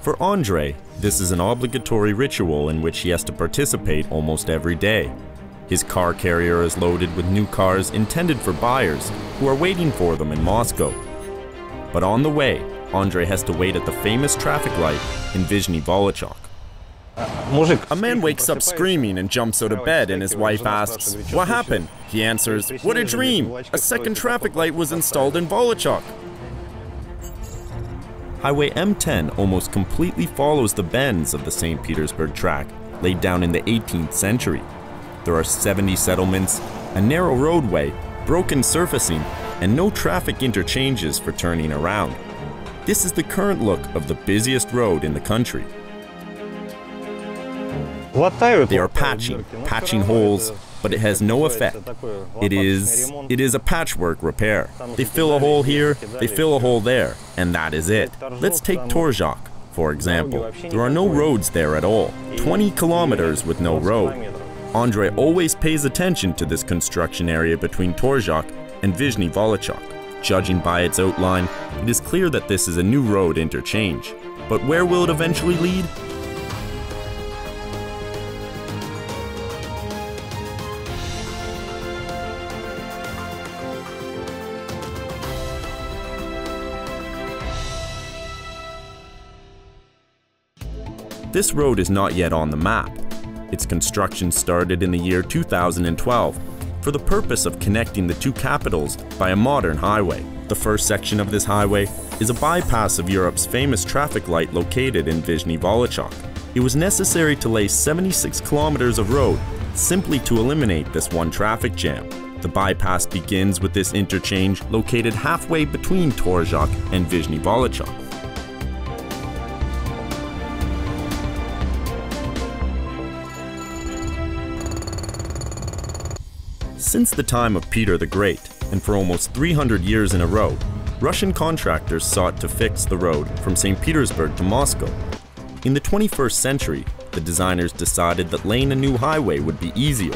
For Andrei, this is an obligatory ritual in which he has to participate almost every day. His car carrier is loaded with new cars intended for buyers who are waiting for them in Moscow. But on the way, Andrei has to wait at the famous traffic light in Nizhny Volochyok. A man wakes up screaming and jumps out of bed, and his wife asks, "What happened?" He answers, "What a dream! A second traffic light was installed in Volochyok." Highway M10 almost completely follows the bends of the St. Petersburg track, laid down in the 18th century. There are 70 settlements, a narrow roadway, broken surfacing, and no traffic interchanges for turning around. This is the current look of the busiest road in the country. They are patching holes, but it has no effect. It is a patchwork repair. They fill a hole here, they fill a hole there, and that is it. Let's take Torzhok, for example. There are no roads there at all. 20 kilometers with no road. Andrei always pays attention to this construction area between Torzhok and Nizhny Volochyok. Judging by its outline, it is clear that this is a new road interchange. But where will it eventually lead? This road is not yet on the map. Its construction started in the year 2012 for the purpose of connecting the two capitals by a modern highway. The first section of this highway is a bypass of Europe's famous traffic light located in Nizhny Volochyok. It was necessary to lay 76 kilometers of road simply to eliminate this one traffic jam. The bypass begins with this interchange located halfway between Torzhok and Nizhny Volochyok. Since the time of Peter the Great, and for almost 300 years in a row, Russian contractors sought to fix the road from St. Petersburg to Moscow. In the 21st century, the designers decided that laying a new highway would be easier.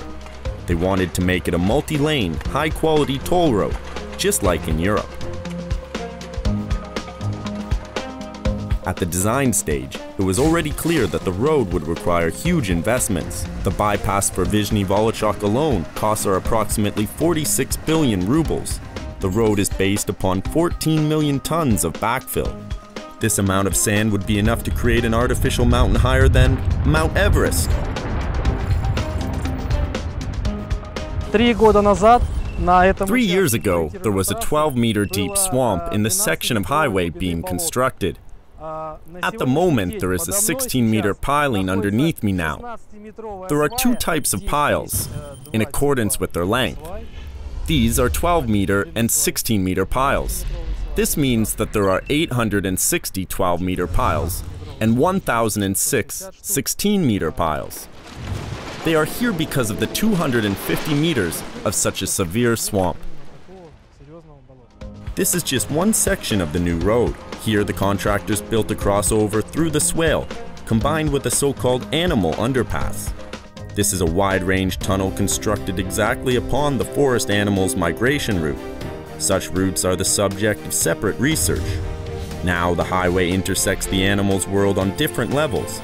They wanted to make it a multi-lane, high-quality toll road, just like in Europe. At the design stage, it was already clear that the road would require huge investments. The bypass for Nizhny Volochyok alone costs are approximately 46 billion rubles. The road is based upon 14 million tons of backfill. This amount of sand would be enough to create an artificial mountain higher than Mount Everest. 3 years ago, there was a 12-meter deep swamp in the section of highway being constructed. At the moment, there is a 16-meter piling underneath me now. There are two types of piles, in accordance with their length. These are 12-meter and 16-meter piles. This means that there are 860 12-meter piles and 1,006 16-meter piles. They are here because of the 250 meters of such a severe swamp. This is just one section of the new road. Here, the contractors built a crossover through the swale, combined with a so-called animal underpass. This is a wide-range tunnel constructed exactly upon the forest animal's migration route. Such routes are the subject of separate research. Now, the highway intersects the animal's world on different levels.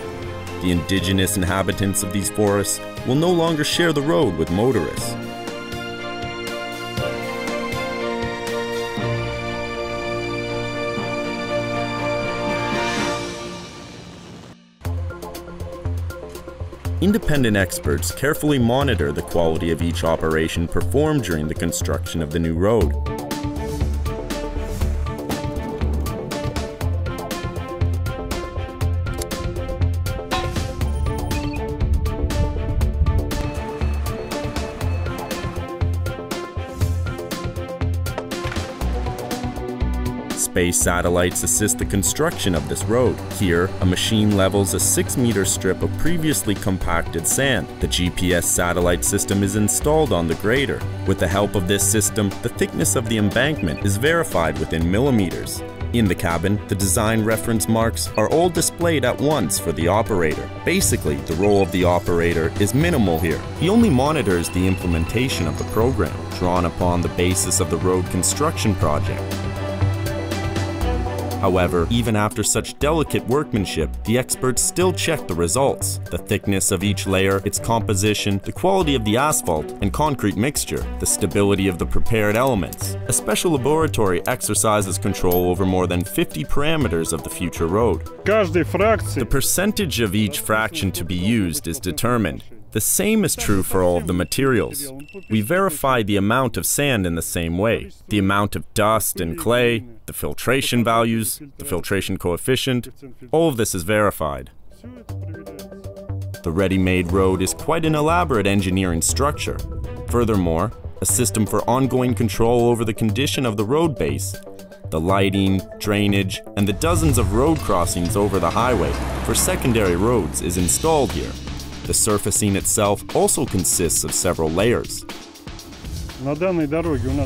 The indigenous inhabitants of these forests will no longer share the road with motorists. Independent experts carefully monitor the quality of each operation performed during the construction of the new road. Space satellites assist the construction of this road. Here, a machine levels a 6-meter strip of previously compacted sand. The GPS satellite system is installed on the grader. With the help of this system, the thickness of the embankment is verified within millimeters. In the cabin, the design reference marks are all displayed at once for the operator. Basically, the role of the operator is minimal here. He only monitors the implementation of the program, drawn upon the basis of the road construction project. However, even after such delicate workmanship, the experts still check the results: the thickness of each layer, its composition, the quality of the asphalt and concrete mixture, the stability of the prepared elements. A special laboratory exercises control over more than 50 parameters of the future road. The percentage of each fraction to be used is determined. The same is true for all of the materials. We verify the amount of sand in the same way, the amount of dust and clay, the filtration values, the filtration coefficient, all of this is verified. The ready-made road is quite an elaborate engineering structure. Furthermore, a system for ongoing control over the condition of the road base, the lighting, drainage, and the dozens of road crossings over the highway for secondary roads is installed here. The surfacing itself also consists of several layers.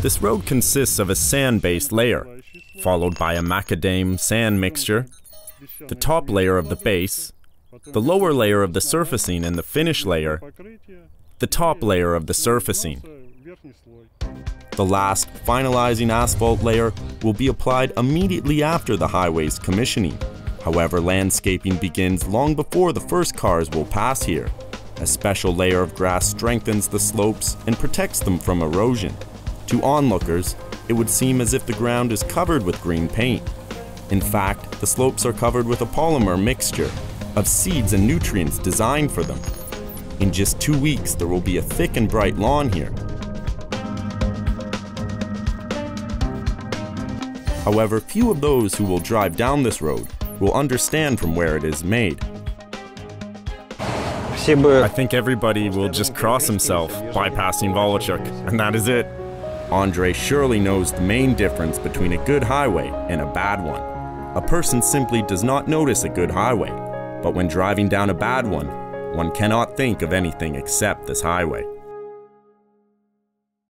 This road consists of a sand-based layer, followed by a macadam sand mixture, the top layer of the base, the lower layer of the surfacing and the finish layer, the top layer of the surfacing. The last, finalizing asphalt layer will be applied immediately after the highway's commissioning. However, landscaping begins long before the first cars will pass here. A special layer of grass strengthens the slopes and protects them from erosion. To onlookers, it would seem as if the ground is covered with green paint. In fact, the slopes are covered with a polymer mixture of seeds and nutrients designed for them. In just 2 weeks, there will be a thick and bright lawn here. However, few of those who will drive down this road will understand from where it is made. I think everybody will just cross himself, bypassing Torzhok, and that is it. Andrei surely knows the main difference between a good highway and a bad one. A person simply does not notice a good highway, but when driving down a bad one cannot think of anything except this highway.